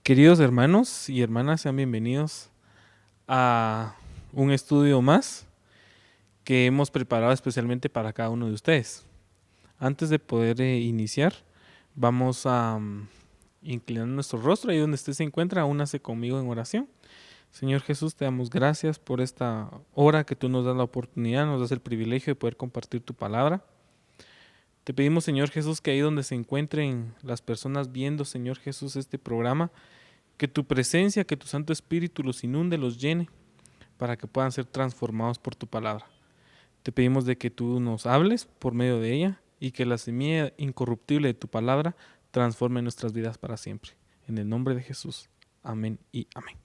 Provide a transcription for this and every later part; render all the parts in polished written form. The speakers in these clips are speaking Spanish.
Queridos hermanos y hermanas, sean bienvenidos a un estudio más que hemos preparado especialmente para cada uno de ustedes. Antes de poder iniciar, vamos a inclinar nuestro rostro ahí donde usted se encuentra, únase conmigo en oración. Señor Jesús, te damos gracias por esta hora que tú nos das la oportunidad, nos das el privilegio de poder compartir tu palabra. Te pedimos, Señor Jesús, que ahí donde se encuentren las personas viendo, Señor Jesús, este programa, que tu presencia, que tu Santo Espíritu los inunde, los llene, para que puedan ser transformados por tu palabra. Te pedimos de que tú nos hables por medio de ella y que la semilla incorruptible de tu palabra transforme nuestras vidas para siempre. En el nombre de Jesús. Amén y amén.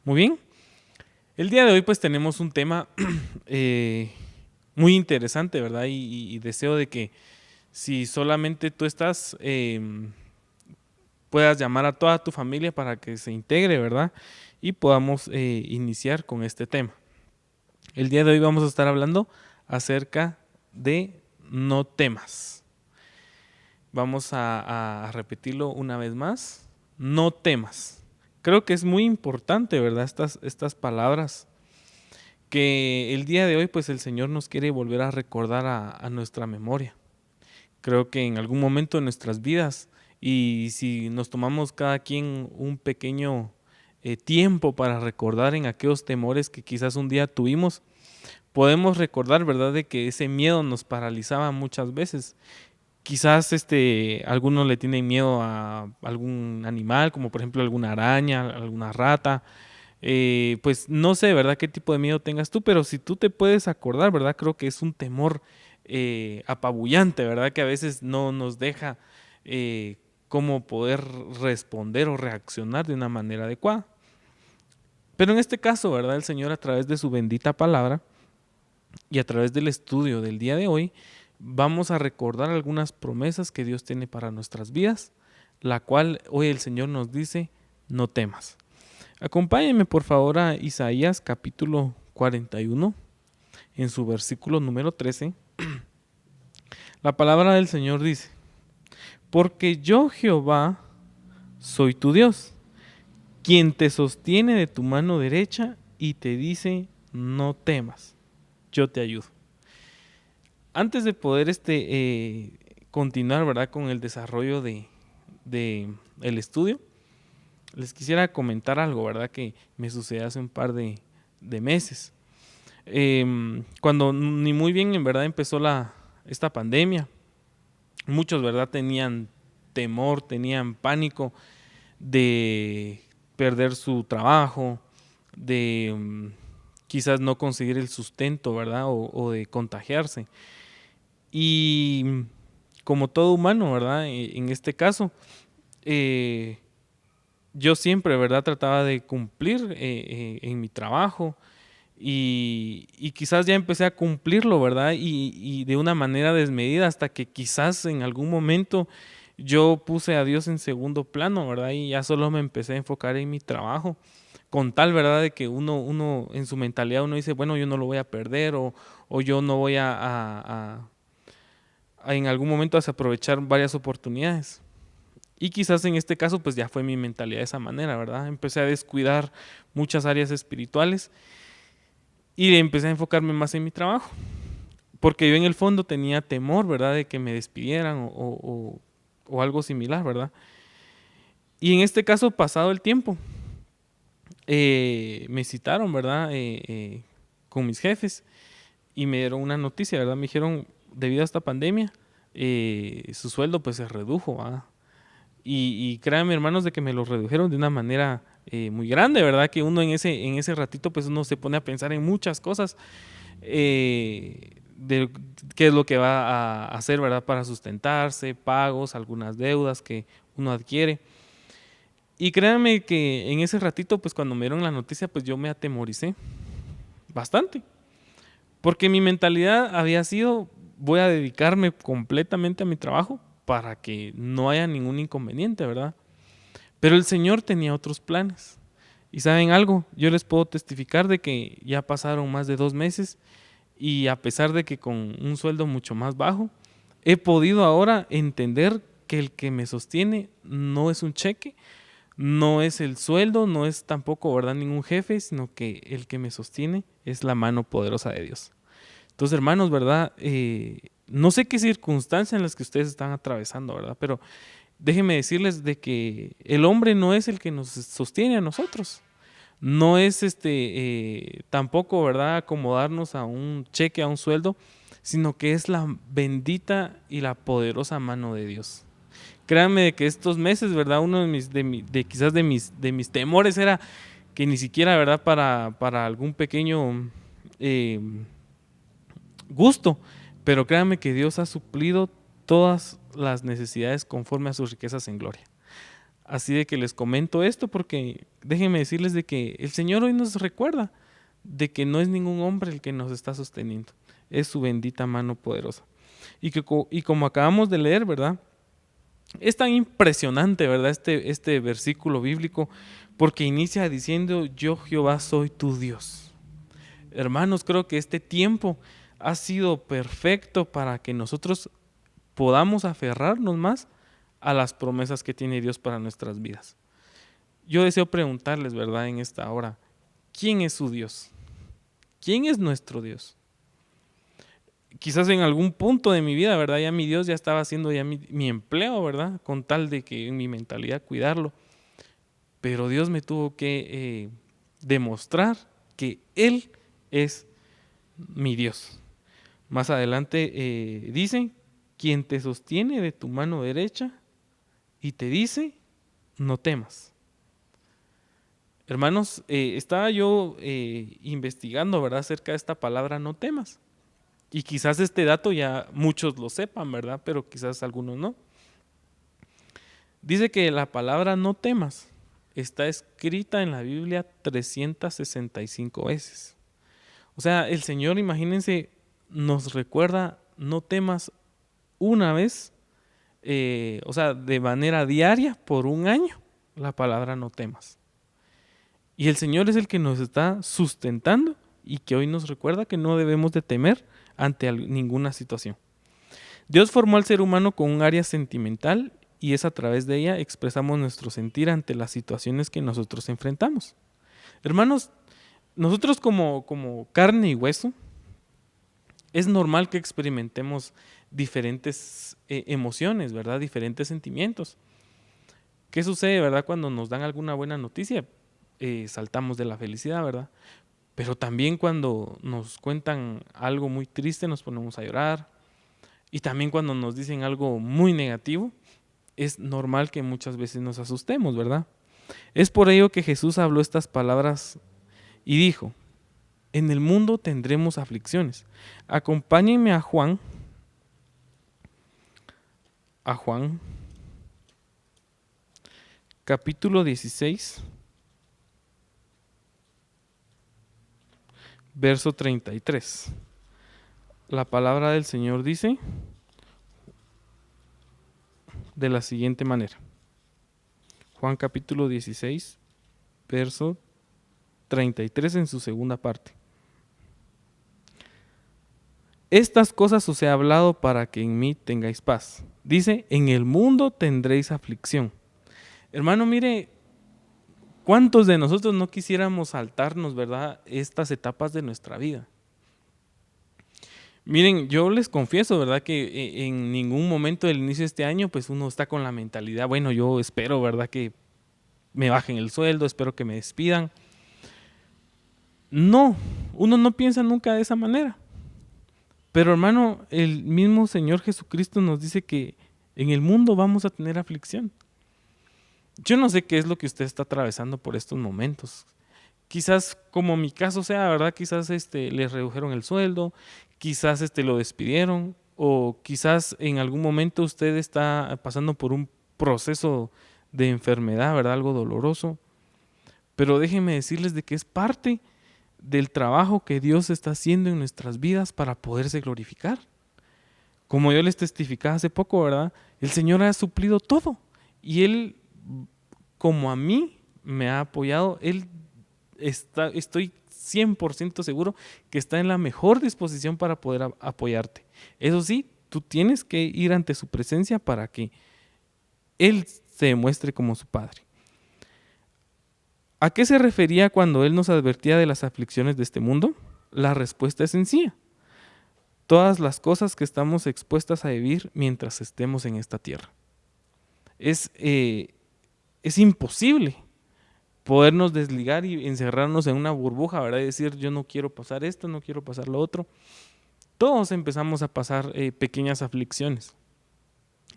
Muy bien. El día de hoy pues tenemos un tema muy interesante, ¿verdad? Y deseo de que si solamente tú estás, puedas llamar a toda tu familia para que se integre, ¿verdad? Y podamos iniciar con este tema. El día de hoy vamos a estar hablando acerca de no temas. Vamos a repetirlo una vez más. No temas. Creo que es muy importante, ¿verdad? Estas palabras que el día de hoy pues el Señor nos quiere volver a recordar a nuestra memoria. Creo que en algún momento de nuestras vidas, y si nos tomamos cada quien un pequeño tiempo para recordar en aquellos temores que quizás un día tuvimos, podemos recordar, ¿verdad?, de que ese miedo nos paralizaba muchas veces. Quizás algunos le tienen miedo a algún animal, como por ejemplo alguna araña, alguna rata. Pues no sé, ¿verdad?, qué tipo de miedo tengas tú, pero si tú te puedes acordar, ¿verdad?, creo que es un temor apabullante, ¿verdad?, que a veces no nos deja cómo poder responder o reaccionar de una manera adecuada. Pero en este caso, ¿verdad?, el Señor a través de su bendita palabra y a través del estudio del día de hoy, vamos a recordar algunas promesas que Dios tiene para nuestras vidas, la cual hoy el Señor nos dice, no temas. Acompáñenme por favor a Isaías capítulo 41, en su versículo número 13. La palabra del Señor dice, porque yo Jehová soy tu Dios, quien te sostiene de tu mano derecha y te dice, no temas, yo te ayudo. Antes de poder continuar, ¿verdad?, con el desarrollo de el estudio, les quisiera comentar algo, ¿verdad?, que me sucedió hace un par de meses. Cuando ni muy bien en verdad empezó esta pandemia, muchos, ¿verdad?, tenían temor, tenían pánico de perder su trabajo, de quizás no conseguir el sustento, ¿verdad?, o de contagiarse. Y como todo humano, ¿verdad?, en este caso, yo siempre, ¿verdad?, trataba de cumplir en mi trabajo y quizás ya empecé a cumplirlo, ¿verdad?, y de una manera desmedida hasta que quizás en algún momento yo puse a Dios en segundo plano, ¿verdad?, y ya solo me empecé a enfocar en mi trabajo, con tal, ¿verdad?, de que uno en su mentalidad uno dice, bueno, yo no lo voy a perder o yo no voy a en algún momento desaprovechar varias oportunidades. Y quizás en este caso pues ya fue mi mentalidad de esa manera, ¿verdad? Empecé a descuidar muchas áreas espirituales y empecé a enfocarme más en mi trabajo. Porque yo en el fondo tenía temor, ¿verdad?, de que me despidieran o algo similar, ¿verdad? Y en este caso, pasado el tiempo, me citaron, ¿verdad?, con mis jefes y me dieron una noticia, ¿verdad? Me dijeron, debido a esta pandemia, su sueldo pues se redujo, ¿verdad? Y créanme, hermanos, de que me lo redujeron de una manera muy grande, ¿verdad? Que uno en ese ratito pues uno se pone a pensar en muchas cosas de qué es lo que va a hacer, ¿verdad?, para sustentarse, pagos, algunas deudas que uno adquiere. Y créanme que en ese ratito, pues cuando me dieron la noticia, pues yo me atemoricé bastante. Porque mi mentalidad había sido, voy a dedicarme completamente a mi trabajo para que no haya ningún inconveniente, ¿verdad? Pero el Señor tenía otros planes. Y ¿saben algo? Yo les puedo testificar de que ya pasaron más de 2 meses y a pesar de que con un sueldo mucho más bajo, he podido ahora entender que el que me sostiene no es un cheque, No es el sueldo, no es tampoco, ¿verdad?, ningún jefe, sino que el que me sostiene es la mano poderosa de Dios. Entonces, hermanos, ¿verdad? No sé qué circunstancias en las que ustedes están atravesando, ¿verdad? Pero déjenme decirles de que el hombre no es el que nos sostiene a nosotros. No es tampoco, ¿verdad?, acomodarnos a un cheque, a un sueldo, sino que es la bendita y la poderosa mano de Dios. Créanme que estos meses, ¿verdad?, uno quizás de mis temores era que ni siquiera, ¿verdad?, para algún pequeño gusto, pero créanme que Dios ha suplido todas las necesidades conforme a sus riquezas en gloria. Así de que les comento esto porque déjenme decirles de que el Señor hoy nos recuerda de que no es ningún hombre el que nos está sosteniendo, es su bendita mano poderosa. Y como acabamos de leer, ¿verdad?, es tan impresionante, ¿verdad?, este versículo bíblico, porque inicia diciendo: yo Jehová soy tu Dios. Hermanos, creo que este tiempo ha sido perfecto para que nosotros podamos aferrarnos más a las promesas que tiene Dios para nuestras vidas. Yo deseo preguntarles, ¿verdad?, en esta hora, ¿quién es su Dios? ¿Quién es nuestro Dios? Quizás en algún punto de mi vida, ¿verdad?, ya mi Dios ya estaba haciendo ya mi empleo, ¿verdad?, con tal de que en mi mentalidad cuidarlo. Pero Dios me tuvo que demostrar que Él es mi Dios. Más adelante dice: quien te sostiene de tu mano derecha y te dice: no temas. Hermanos, estaba yo investigando, ¿verdad?, acerca de esta palabra no temas. Y quizás este dato ya muchos lo sepan, ¿verdad?, pero quizás algunos no. Dice que la palabra no temas está escrita en la Biblia 365 veces. O sea, el Señor, imagínense, nos recuerda: no temas una vez, o sea, de manera diaria por un año, la palabra no temas. Y el Señor es el que nos está sustentando y que hoy nos recuerda que no debemos de temer ante ninguna situación. Dios formó al ser humano con un área sentimental y es a través de ella expresamos nuestro sentir ante las situaciones que nosotros enfrentamos. Hermanos, nosotros como carne y hueso, es normal que experimentemos diferentes emociones, ¿verdad?, diferentes sentimientos. ¿Qué sucede, verdad, cuando nos dan alguna buena noticia? Saltamos de la felicidad, ¿verdad? Pero también cuando nos cuentan algo muy triste nos ponemos a llorar. Y también cuando nos dicen algo muy negativo, es normal que muchas veces nos asustemos, ¿verdad? Es por ello que Jesús habló estas palabras y dijo: en el mundo tendremos aflicciones. Acompáñenme a Juan capítulo 16, verso 33. La palabra del Señor dice de la siguiente manera. Juan capítulo 16, verso 33 en su segunda parte. Estas cosas os he hablado para que en mí tengáis paz. Dice: en el mundo tendréis aflicción. Hermano, mire, ¿cuántos de nosotros no quisiéramos saltarnos, verdad, estas etapas de nuestra vida? Miren, yo les confieso, ¿verdad?, que en ningún momento del inicio de este año, pues uno está con la mentalidad: bueno, yo espero, ¿verdad?, que me bajen el sueldo, espero que me despidan. No, uno no piensa nunca de esa manera. Pero hermano, el mismo Señor Jesucristo nos dice que en el mundo vamos a tener aflicción. Yo no sé qué es lo que usted está atravesando por estos momentos. Quizás, como mi caso sea, ¿verdad?, quizás le redujeron el sueldo, quizás lo despidieron, o quizás en algún momento usted está pasando por un proceso de enfermedad, ¿verdad?, algo doloroso. Pero déjenme decirles de que es parte del trabajo que Dios está haciendo en nuestras vidas para poderse glorificar. Como yo les testificaba hace poco, ¿verdad?, el Señor ha suplido todo. Y Él, como a mí me ha apoyado, estoy 100% seguro que está en la mejor disposición para poder apoyarte. Eso sí, tú tienes que ir ante su presencia para que Él se demuestre como su Padre. ¿A qué se refería cuando Él nos advertía de las aflicciones de este mundo? La respuesta es sencilla. Todas las cosas que estamos expuestas a vivir mientras estemos en esta tierra. Es imposible podernos desligar y encerrarnos en una burbuja, ¿verdad? Y decir, yo no quiero pasar esto, no quiero pasar lo otro. Todos empezamos a pasar pequeñas aflicciones.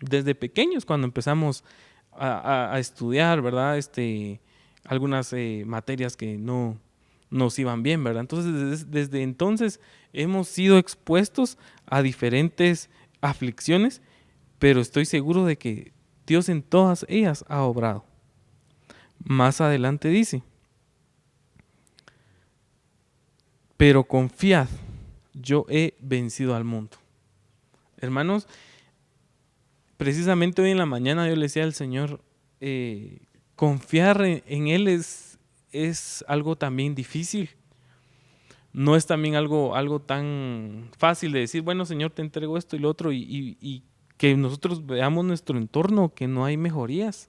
Desde pequeños, cuando empezamos a estudiar, ¿verdad? Algunas materias que no nos iban bien, ¿verdad? Entonces, desde entonces hemos sido expuestos a diferentes aflicciones, pero estoy seguro de que Dios en todas ellas ha obrado. Más adelante dice, pero confiad, yo he vencido al mundo. Hermanos, precisamente hoy en la mañana yo le decía al Señor, confiar en Él es algo también difícil. No es también algo tan fácil de decir, bueno, Señor, te entrego esto y lo otro, y que nosotros veamos nuestro entorno, que no hay mejorías.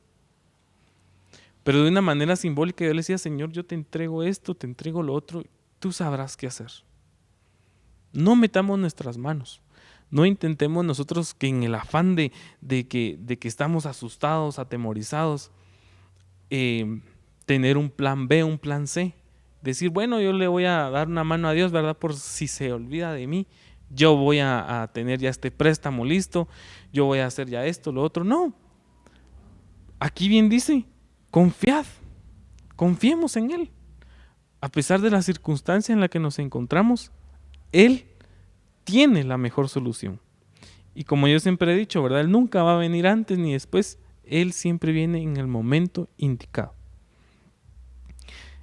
Pero de una manera simbólica yo le decía, Señor, yo te entrego esto, te entrego lo otro, tú sabrás qué hacer. No metamos nuestras manos. No intentemos nosotros que en el afán de que estamos asustados, atemorizados, tener un plan B, un plan C. Decir, bueno, yo le voy a dar una mano a Dios, ¿verdad? Por si se olvida de mí, yo voy a tener ya este préstamo listo, yo voy a hacer ya esto, lo otro. No. Aquí bien dice, confiad, confiemos en Él. A pesar de la circunstancia en la que nos encontramos, Él tiene la mejor solución. Y como yo siempre he dicho, ¿verdad? Él nunca va a venir antes ni después. Él siempre viene en el momento indicado.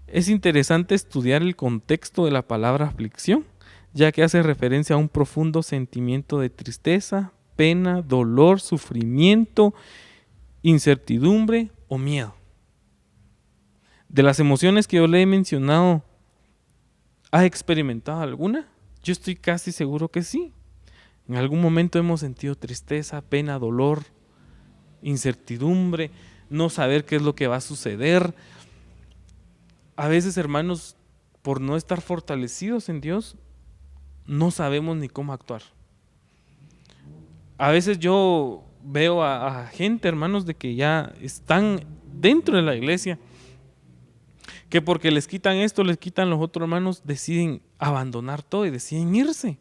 Es interesante estudiar el contexto de la palabra aflicción, ya que hace referencia a un profundo sentimiento de tristeza, pena, dolor, sufrimiento, incertidumbre o miedo. De las emociones que yo le he mencionado, ¿ha experimentado alguna? Yo estoy casi seguro que sí. En algún momento hemos sentido tristeza, pena, dolor, incertidumbre, no saber qué es lo que va a suceder. A veces, hermanos, por no estar fortalecidos en Dios, no sabemos ni cómo actuar. A veces yo veo a gente, hermanos, de que ya están dentro de la iglesia, que porque les quitan esto, les quitan los otros, hermanos, deciden abandonar todo y deciden irse.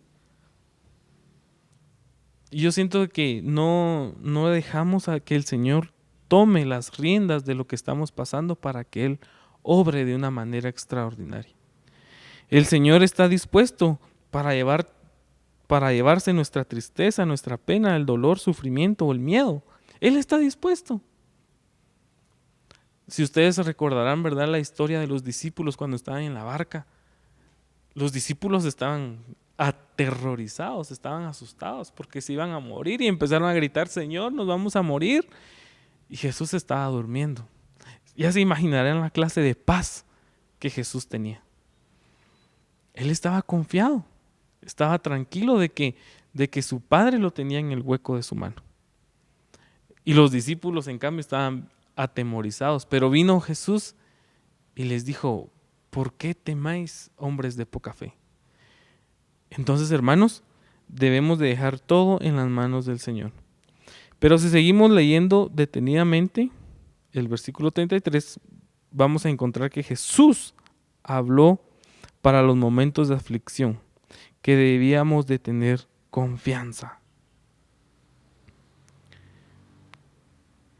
Y yo siento que no dejamos a que el Señor tome las riendas de lo que estamos pasando para que Él obre de una manera extraordinaria. El Señor está dispuesto para llevarse nuestra tristeza, nuestra pena, el dolor, sufrimiento o el miedo. Él está dispuesto. Si ustedes recordarán, ¿verdad?, la historia de los discípulos cuando estaban en la barca. Los discípulos estaban aterrorizados, estaban asustados porque se iban a morir y empezaron a gritar, Señor, nos vamos a morir. Y Jesús estaba durmiendo. Ya se imaginarán la clase de paz que Jesús tenía. Él estaba confiado, estaba tranquilo de que su Padre lo tenía en el hueco de su mano. Y los discípulos, en cambio, estaban atemorizados. Pero vino Jesús y les dijo, ¿por qué temáis, hombres de poca fe? Entonces, hermanos, debemos de dejar todo en las manos del Señor. Pero si seguimos leyendo detenidamente el versículo 33, vamos a encontrar que Jesús habló para los momentos de aflicción, que debíamos de tener confianza.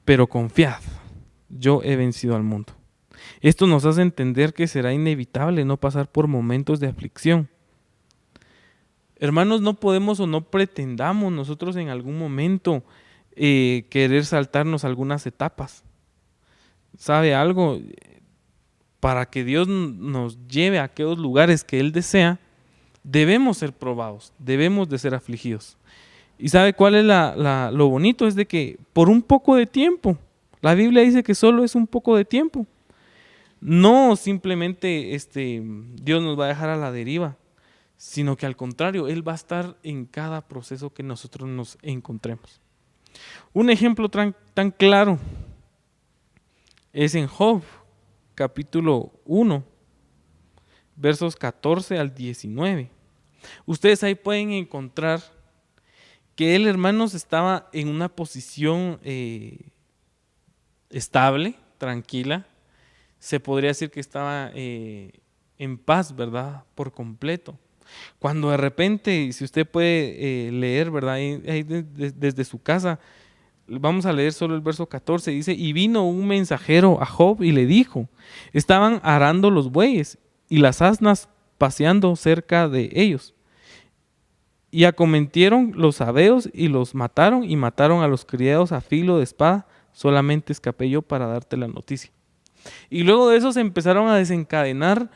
Pero confiad, yo he vencido al mundo. Esto nos hace entender que será inevitable no pasar por momentos de aflicción. Hermanos, no podemos o no pretendamos nosotros en algún momento querer saltarnos algunas etapas. ¿Sabe algo? Para que Dios nos lleve a aquellos lugares que Él desea, debemos ser probados, debemos de ser afligidos. ¿Y sabe cuál es lo bonito? Es de que por un poco de tiempo, la Biblia dice que solo es un poco de tiempo. No simplemente Dios nos va a dejar a la deriva, sino que al contrario, Él va a estar en cada proceso que nosotros nos encontremos. Un ejemplo tan claro es en Job, capítulo 1, versos 14 al 19. Ustedes ahí pueden encontrar que él, hermanos, estaba en una posición estable, tranquila. Se podría decir que estaba en paz, ¿verdad? Por completo. Cuando de repente, si usted puede leer, ¿verdad? Ahí desde su casa, vamos a leer solo el verso 14, dice, y vino un mensajero a Job y le dijo, estaban arando los bueyes y las asnas paseando cerca de ellos. Y acometieron los sabeos y los mataron y mataron a los criados a filo de espada, solamente escapé yo para darte la noticia. Y luego de eso se empezaron a desencadenar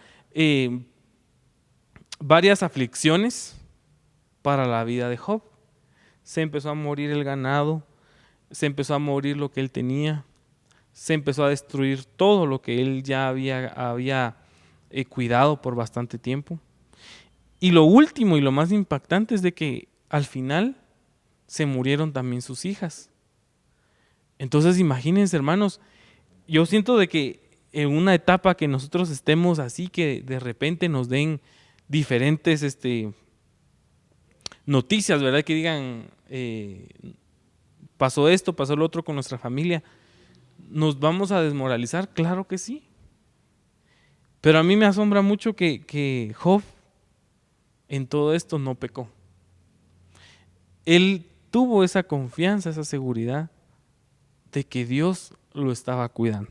varias aflicciones para la vida de Job. Se empezó a morir el ganado, se empezó a morir lo que él tenía, se empezó a destruir todo lo que él ya había cuidado por bastante tiempo. Y lo último y lo más impactante es de que al final se murieron también sus hijas. Entonces imagínense, hermanos, yo siento de que en una etapa que nosotros estemos así, que de repente nos den diferentes noticias, ¿verdad? Que digan, pasó esto, pasó lo otro con nuestra familia. ¿Nos vamos a desmoralizar? Claro que sí. Pero a mí me asombra mucho que Job en todo esto no pecó. Él tuvo esa confianza, esa seguridad de que Dios lo estaba cuidando.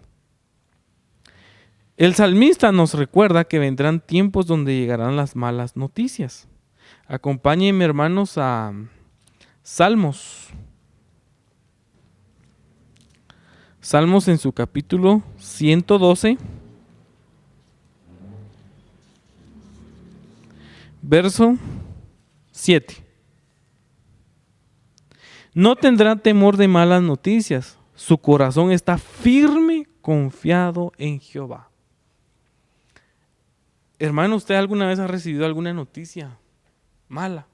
El salmista nos recuerda que vendrán tiempos donde llegarán las malas noticias. Acompáñenme, hermanos, a Salmos. Salmos en su capítulo 112, verso 7. No tendrá temor de malas noticias, su corazón está firme, confiado en Jehová. Hermano, ¿usted alguna vez ha recibido alguna noticia mala?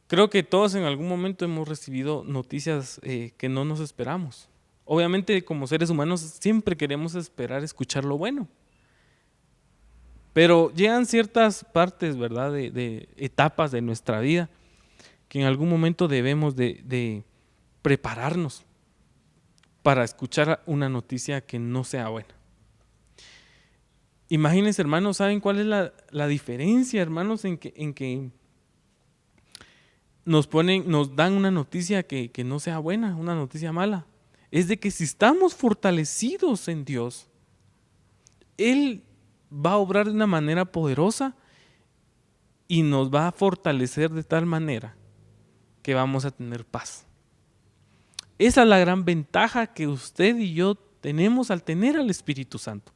Creo que todos en algún momento hemos recibido noticias que no nos esperamos. Obviamente, como seres humanos, siempre queremos esperar escuchar lo bueno. Pero llegan ciertas partes, ¿verdad?, de etapas de nuestra vida que en algún momento debemos de prepararnos para escuchar una noticia que no sea buena. Imagínense, hermanos, ¿saben cuál es la diferencia, hermanos, en que nos dan una noticia que no sea buena, una noticia mala? Es de que si estamos fortalecidos en Dios, Él va a obrar de una manera poderosa y nos va a fortalecer de tal manera que vamos a tener paz. Esa es la gran ventaja que usted y yo tenemos al tener al Espíritu Santo,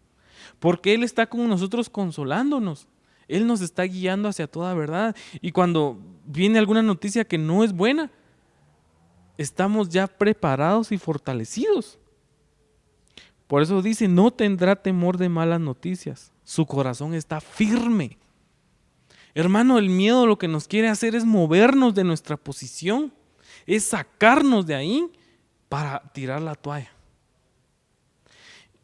porque Él está con nosotros consolándonos. Él nos está guiando hacia toda verdad. Y cuando viene alguna noticia que no es buena, estamos ya preparados y fortalecidos. Por eso dice, no tendrá temor de malas noticias. Su corazón está firme. Hermano, el miedo lo que nos quiere hacer es movernos de nuestra posición, es sacarnos de ahí para tirar la toalla.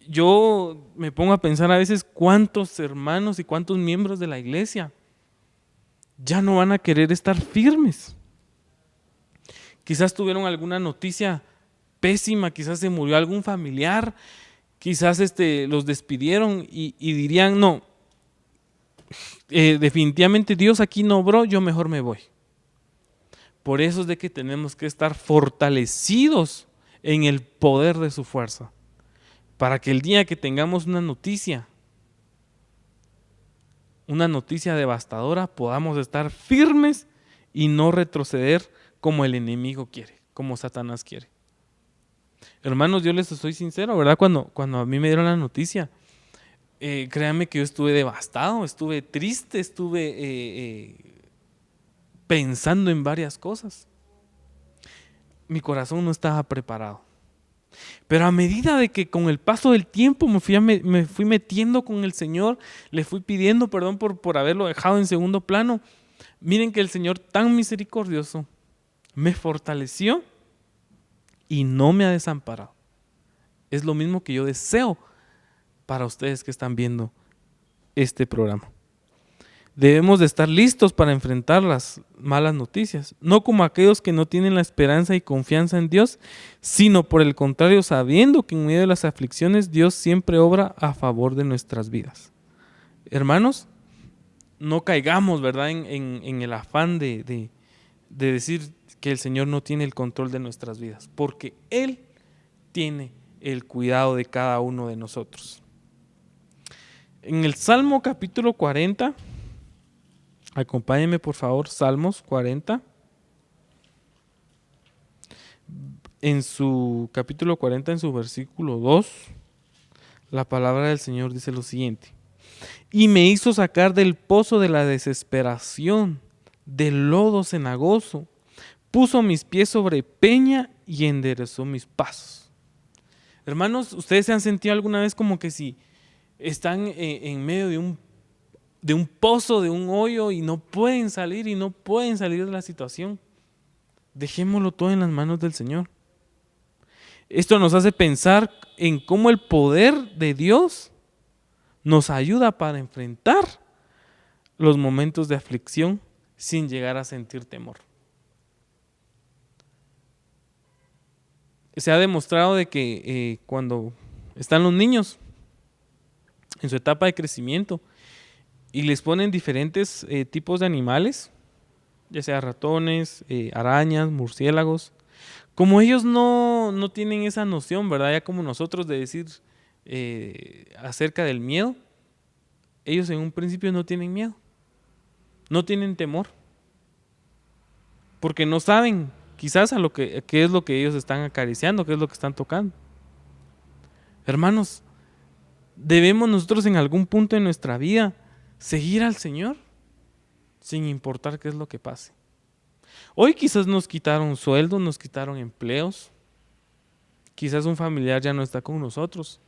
Yo me pongo a pensar a veces cuántos hermanos y cuántos miembros de la iglesia ya no van a querer estar firmes. Quizás tuvieron alguna noticia pésima, quizás se murió algún familiar, quizás los despidieron y dirían, no, definitivamente Dios aquí no obró, yo mejor me voy. Por eso es de que tenemos que estar fortalecidos en el poder de su fuerza, para que el día que tengamos una noticia devastadora, podamos estar firmes y no retroceder como el enemigo quiere, como Satanás quiere. Hermanos, yo les soy sincero, ¿verdad? Cuando a mí me dieron la noticia, créanme que yo estuve devastado, estuve triste, estuve pensando en varias cosas. Mi corazón no estaba preparado. Pero a medida de que con el paso del tiempo me fui metiendo con el Señor, le fui pidiendo perdón por haberlo dejado en segundo plano. Miren que el Señor tan misericordioso me fortaleció y no me ha desamparado. Es lo mismo que yo deseo para ustedes que están viendo este programa. Debemos de estar listos para enfrentar las malas noticias, no como aquellos que no tienen la esperanza y confianza en Dios, sino por el contrario, sabiendo que en medio de las aflicciones Dios siempre obra a favor de nuestras vidas. Hermanos, no caigamos, ¿verdad?, en el afán de decir que el Señor no tiene el control de nuestras vidas, porque Él tiene el cuidado de cada uno de nosotros. En el Salmo capítulo 40, acompáñenme por favor, Salmos 40. En su capítulo 40, en su versículo 2, la palabra del Señor dice lo siguiente: y me hizo sacar del pozo de la desesperación, del lodo cenagoso, puso mis pies sobre peña y enderezó mis pasos. Hermanos, ¿ustedes se han sentido alguna vez como que si están en medio de un pozo, de un hoyo, y no pueden salir de la situación? Dejémoslo todo en las manos del Señor. Esto nos hace pensar en cómo el poder de Dios nos ayuda para enfrentar los momentos de aflicción sin llegar a sentir temor. Se ha demostrado de que cuando están los niños en su etapa de crecimiento y les ponen diferentes tipos de animales, ya sea ratones, arañas, murciélagos, como ellos no tienen esa noción, ¿verdad? Ya como nosotros de decir acerca del miedo, ellos en un principio no tienen miedo, no tienen temor, porque no saben quizás qué es lo que ellos están acariciando, qué es lo que están tocando. Hermanos, debemos nosotros en algún punto de nuestra vida seguir al Señor sin importar qué es lo que pase. Hoy quizás nos quitaron sueldos, nos quitaron empleos, quizás un familiar ya no está con nosotros,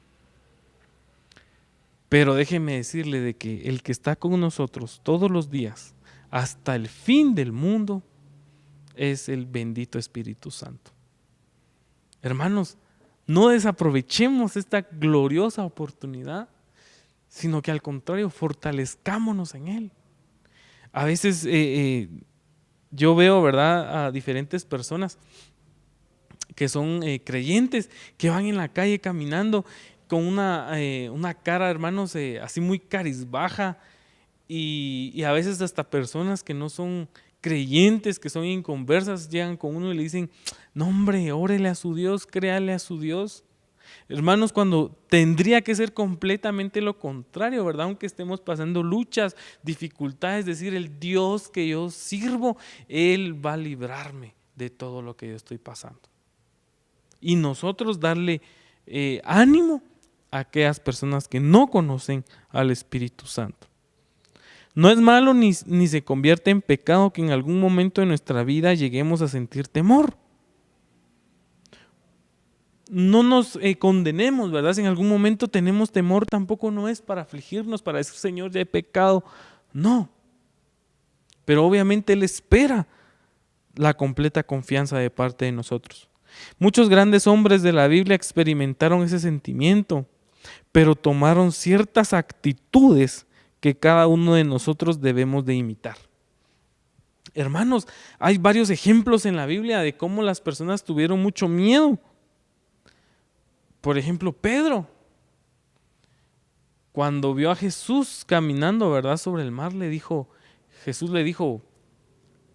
pero déjeme decirle de que el que está con nosotros todos los días hasta el fin del mundo es el bendito Espíritu Santo. Hermanos, no desaprovechemos esta gloriosa oportunidad, sino que al contrario, fortalezcámonos en Él. A veces yo veo, ¿verdad?, a diferentes personas que son creyentes, que van en la calle caminando con una cara, hermanos, así muy carizbaja, y a veces hasta personas que no son creyentes, que son inconversas, llegan con uno y le dicen: no hombre, órele a su Dios, créale a su Dios. Hermanos, cuando tendría que ser completamente lo contrario, ¿verdad? Aunque estemos pasando luchas, dificultades, decir: el Dios que yo sirvo, Él va a librarme de todo lo que yo estoy pasando. Y nosotros darle ánimo a aquellas personas que no conocen al Espíritu Santo. No es malo ni se convierte en pecado que en algún momento de nuestra vida lleguemos a sentir temor. No nos condenemos, ¿verdad? Si en algún momento tenemos temor, tampoco no es para afligirnos, para decir: Señor, ya he pecado. No. Pero obviamente Él espera la completa confianza de parte de nosotros. Muchos grandes hombres de la Biblia experimentaron ese sentimiento, pero tomaron ciertas actitudes que cada uno de nosotros debemos de imitar. Hermanos, hay varios ejemplos en la Biblia de cómo las personas tuvieron mucho miedo. Por ejemplo, Pedro, cuando vio a Jesús caminando, ¿verdad?, sobre el mar, Jesús le dijo: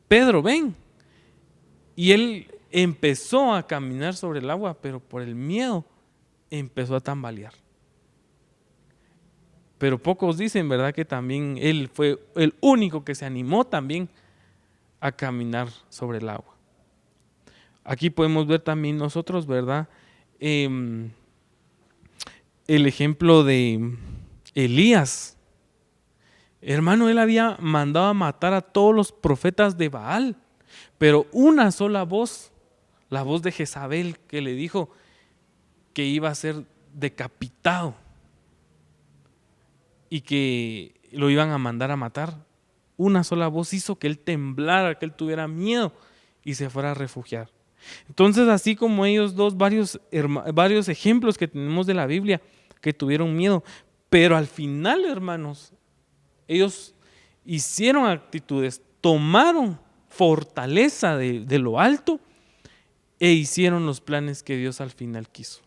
Pedro, ven. Y él empezó a caminar sobre el agua, pero por el miedo empezó a tambalear. Pero pocos dicen, ¿verdad?, que también él fue el único que se animó también a caminar sobre el agua. Aquí podemos ver también nosotros, ¿verdad?, el ejemplo de Elías. Hermano, él había mandado a matar a todos los profetas de Baal, pero una sola voz, la voz de Jezabel, que le dijo que iba a ser decapitado y que lo iban a mandar a matar, una sola voz hizo que él temblara, que él tuviera miedo y se fuera a refugiar. Entonces, así como ellos dos, varios ejemplos que tenemos de la Biblia que tuvieron miedo, pero al final, hermanos, ellos hicieron actitudes, tomaron fortaleza de lo alto e hicieron los planes que Dios al final quiso.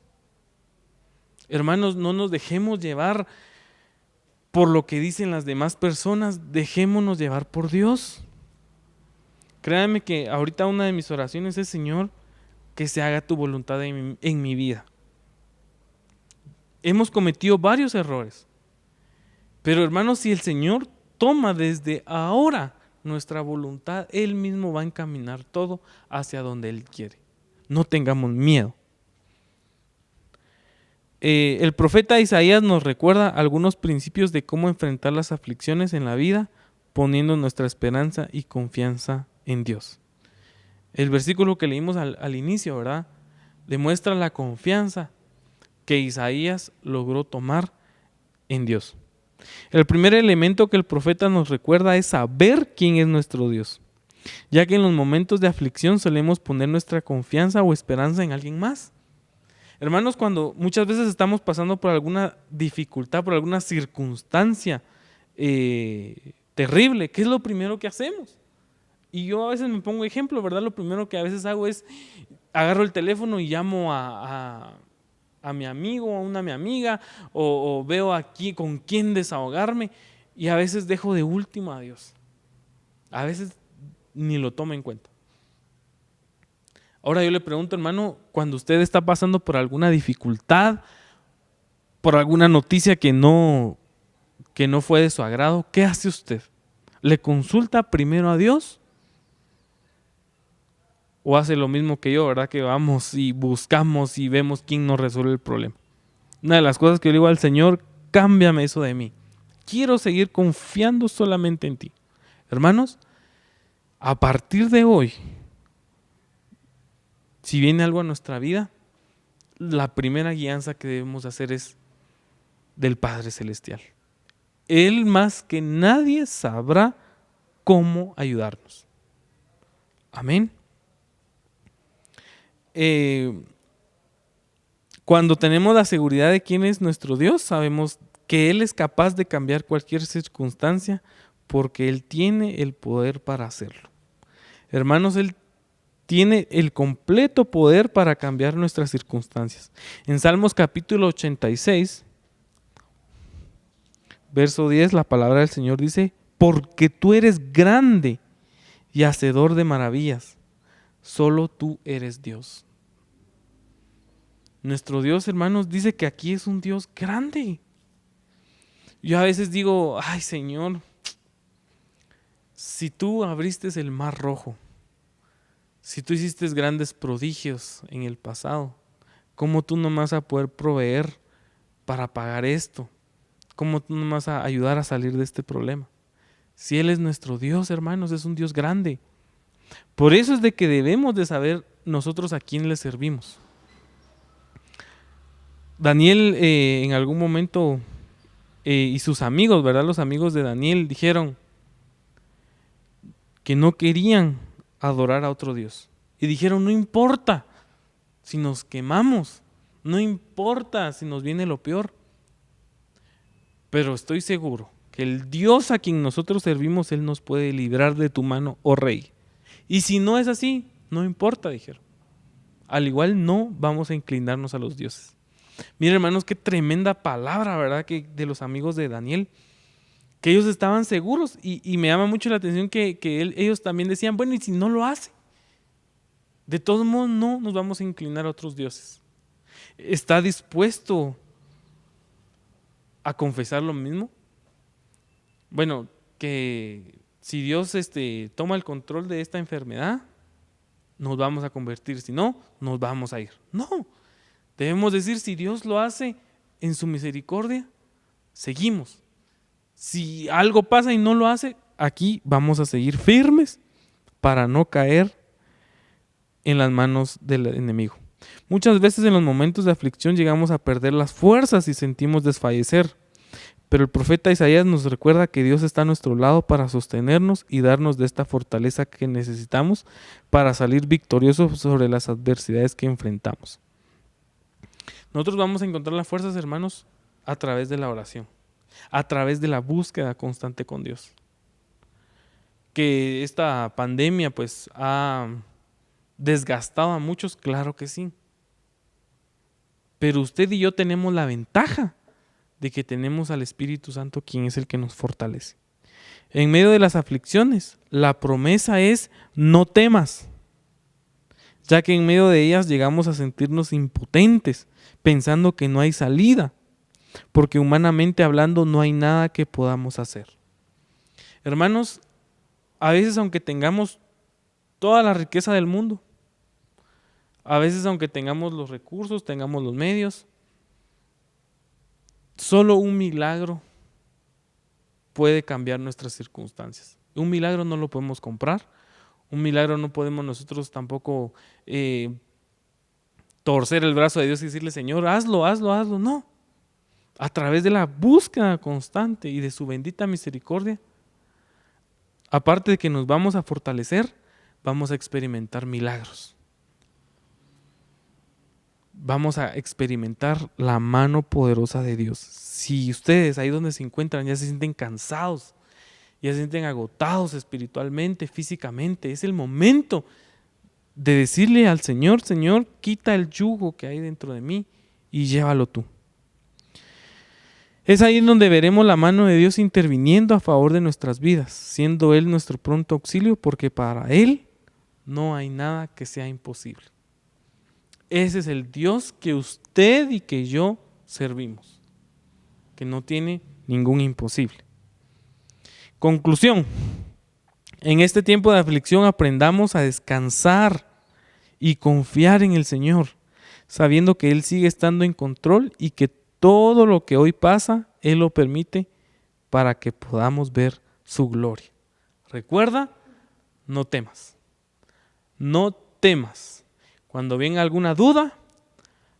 Hermanos, no nos dejemos llevar por lo que dicen las demás personas, dejémonos llevar por Dios. Créanme que ahorita una de mis oraciones es: Señor, que se haga tu voluntad en mi vida. Hemos cometido varios errores, pero hermanos, si el Señor toma desde ahora nuestra voluntad, Él mismo va a encaminar todo hacia donde Él quiere. No tengamos miedo. El profeta Isaías nos recuerda algunos principios de cómo enfrentar las aflicciones en la vida, poniendo nuestra esperanza y confianza en Dios. El versículo que leímos al inicio, ¿verdad?, demuestra la confianza que Isaías logró tomar en Dios. El primer elemento que el profeta nos recuerda es saber quién es nuestro Dios, ya que en los momentos de aflicción solemos poner nuestra confianza o esperanza en alguien más. Hermanos, cuando muchas veces estamos pasando por alguna dificultad, por alguna circunstancia terrible, ¿qué es lo primero que hacemos? Y yo a veces me pongo ejemplo, ¿verdad? Lo primero que a veces hago es agarro el teléfono y llamo a mi amigo, a mi amiga, o veo aquí con quién desahogarme, y a veces dejo de último a Dios. A veces ni lo tomo en cuenta. Ahora yo le pregunto, hermano, cuando usted está pasando por alguna dificultad, por alguna noticia que no fue de su agrado, ¿qué hace usted? ¿Le consulta primero a Dios? ¿O hace lo mismo que yo, verdad? Que vamos y buscamos y vemos quién nos resuelve el problema. Una de las cosas que yo le digo al Señor: cámbiame eso de mí. Quiero seguir confiando solamente en ti. Hermanos, a partir de hoy, si viene algo a nuestra vida, la primera guianza que debemos hacer es del Padre Celestial. Él más que nadie sabrá cómo ayudarnos. Amén. Cuando tenemos la seguridad de quién es nuestro Dios, sabemos que Él es capaz de cambiar cualquier circunstancia porque Él tiene el poder para hacerlo. Hermanos, Él tiene el completo poder para cambiar nuestras circunstancias. En Salmos capítulo 86, verso 10, la palabra del Señor dice: porque tú eres grande y hacedor de maravillas, solo tú eres Dios. Nuestro Dios, hermanos, dice que aquí es un Dios grande. Yo a veces digo: ay, Señor, si tú abriste el mar rojo, si tú hiciste grandes prodigios en el pasado, ¿cómo tú no vas a poder proveer para pagar esto? ¿Cómo tú no vas a ayudar a salir de este problema? Si Él es nuestro Dios, hermanos, es un Dios grande. Por eso es de que debemos de saber nosotros a quién le servimos. Daniel en algún momento y sus amigos, ¿verdad? Los amigos de Daniel dijeron que no querían adorar a otro Dios. Y dijeron: no importa si nos quemamos, no importa si nos viene lo peor, pero estoy seguro que el Dios a quien nosotros servimos, Él nos puede librar de tu mano, oh Rey. Y si no es así, no importa, dijeron. Al igual no vamos a inclinarnos a los dioses. Miren, hermanos, qué tremenda palabra, ¿verdad? Que de los amigos de Daniel, que ellos estaban seguros, y me llama mucho la atención que ellos también decían: bueno, ¿y si no lo hace? De todos modos no nos vamos a inclinar a otros dioses. ¿Está dispuesto a confesar lo mismo? Bueno, que si Dios toma el control de esta enfermedad, nos vamos a convertir, si no, nos vamos a ir. No, debemos decir: si Dios lo hace en su misericordia, seguimos. Si algo pasa y no lo hace, aquí vamos a seguir firmes para no caer en las manos del enemigo. Muchas veces en los momentos de aflicción llegamos a perder las fuerzas y sentimos desfallecer. Pero el profeta Isaías nos recuerda que Dios está a nuestro lado para sostenernos y darnos de esta fortaleza que necesitamos para salir victoriosos sobre las adversidades que enfrentamos. Nosotros vamos a encontrar las fuerzas, hermanos, a través de la oración, a través de la búsqueda constante con Dios. Que esta pandemia pues ha desgastado a muchos, claro que sí. Pero usted y yo tenemos la ventaja de que tenemos al Espíritu Santo, quien es el que nos fortalece. En medio de las aflicciones, la promesa es: no temas, ya que en medio de ellas llegamos a sentirnos impotentes, pensando que no hay salida, porque humanamente hablando no hay nada que podamos hacer. Hermanos, a veces aunque tengamos toda la riqueza del mundo, a veces aunque tengamos los recursos, tengamos los medios, solo un milagro puede cambiar nuestras circunstancias. Un milagro no lo podemos comprar, un milagro no podemos nosotros tampoco torcer el brazo de Dios y decirle: Señor, hazlo, hazlo, hazlo. No, a través de la búsqueda constante y de su bendita misericordia, aparte de que nos vamos a fortalecer, vamos a experimentar milagros. Vamos a experimentar la mano poderosa de Dios. Si ustedes ahí donde se encuentran ya se sienten cansados, ya se sienten agotados espiritualmente, físicamente, es el momento de decirle al Señor: Señor, quita el yugo que hay dentro de mí y llévalo tú. Es ahí en donde veremos la mano de Dios interviniendo a favor de nuestras vidas, siendo Él nuestro pronto auxilio, porque para Él no hay nada que sea imposible. Ese es el Dios que usted y que yo servimos, que no tiene ningún imposible. Conclusión: en este tiempo de aflicción aprendamos a descansar y confiar en el Señor, sabiendo que Él sigue estando en control y que todo lo que hoy pasa, Él lo permite para que podamos ver su gloria. Recuerda, no temas. No temas. Cuando venga alguna duda,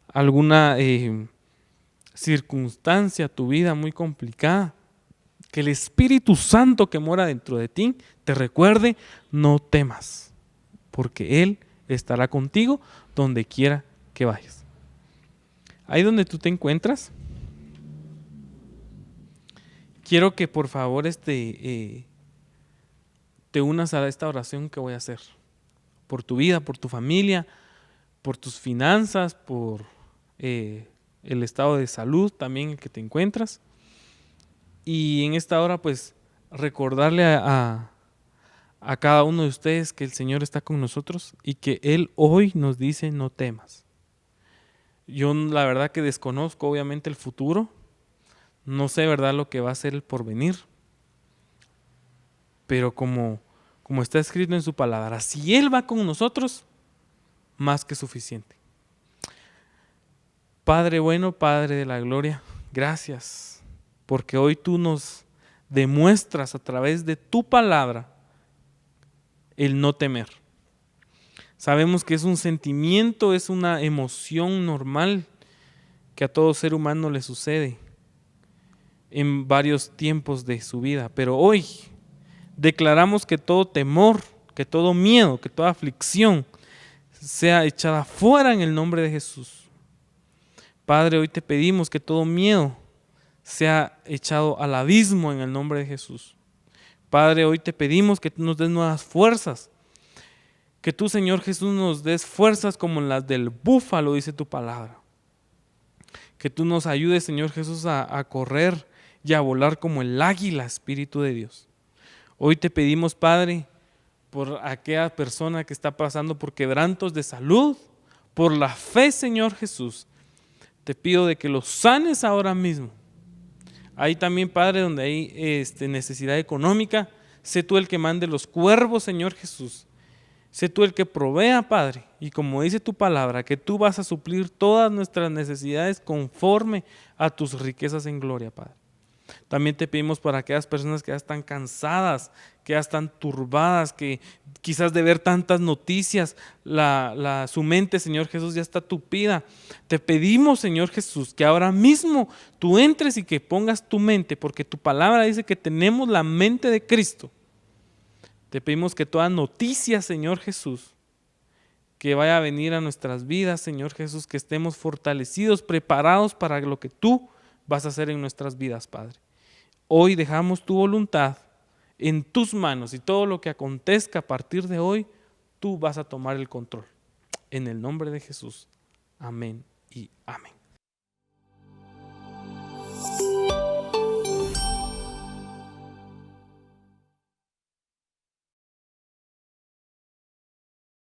alguna circunstancia, tu vida muy complicada, que el Espíritu Santo que mora dentro de ti te recuerde: no temas, porque Él estará contigo donde quiera que vayas. Ahí donde tú te encuentras, quiero que por favor te unas a esta oración que voy a hacer por tu vida, por tu familia, por tus finanzas, por el estado de salud también en el que te encuentras. Y en esta hora pues recordarle a cada uno de ustedes que el Señor está con nosotros y que Él hoy nos dice: no temas. Yo la verdad que desconozco obviamente el futuro, no sé verdad lo que va a ser el porvenir, pero como está escrito en su palabra, si Él va con nosotros, más que suficiente. Padre bueno, Padre de la gloria, gracias, porque hoy tú nos demuestras a través de tu palabra el no temer. Sabemos que es un sentimiento, es una emoción normal que a todo ser humano le sucede en varios tiempos de su vida, pero hoy declaramos que todo temor, que todo miedo, que toda aflicción sea echada fuera en el nombre de Jesús. Padre, hoy te pedimos que todo miedo sea echado al abismo en el nombre de Jesús. Padre, hoy te pedimos que tú nos des nuevas fuerzas, que tú, Señor Jesús, nos des fuerzas como las del búfalo, dice tu palabra. Que tú nos ayudes, Señor Jesús, a correr y a volar como el águila, Espíritu de Dios. Hoy te pedimos, Padre, por aquella persona que está pasando por quebrantos de salud, por la fe, Señor Jesús, te pido de que los sanes ahora mismo. Ahí también, Padre, donde hay necesidad económica, sé tú el que mande los cuervos, Señor Jesús. Sé tú el que provea, Padre, y como dice tu palabra, que tú vas a suplir todas nuestras necesidades conforme a tus riquezas en gloria, Padre. También te pedimos por aquellas personas que ya están cansadas, que ya están turbadas, que quizás de ver tantas noticias, su mente, Señor Jesús, ya está tupida. Te pedimos, Señor Jesús, que ahora mismo tú entres y que pongas tu mente, porque tu palabra dice que tenemos la mente de Cristo. Te pedimos que toda noticia, Señor Jesús, que vaya a venir a nuestras vidas, Señor Jesús, que estemos fortalecidos, preparados para lo que tú vas a hacer en nuestras vidas, Padre. Hoy dejamos tu voluntad en tus manos y todo lo que acontezca a partir de hoy, tú vas a tomar el control. En el nombre de Jesús. Amén y amén.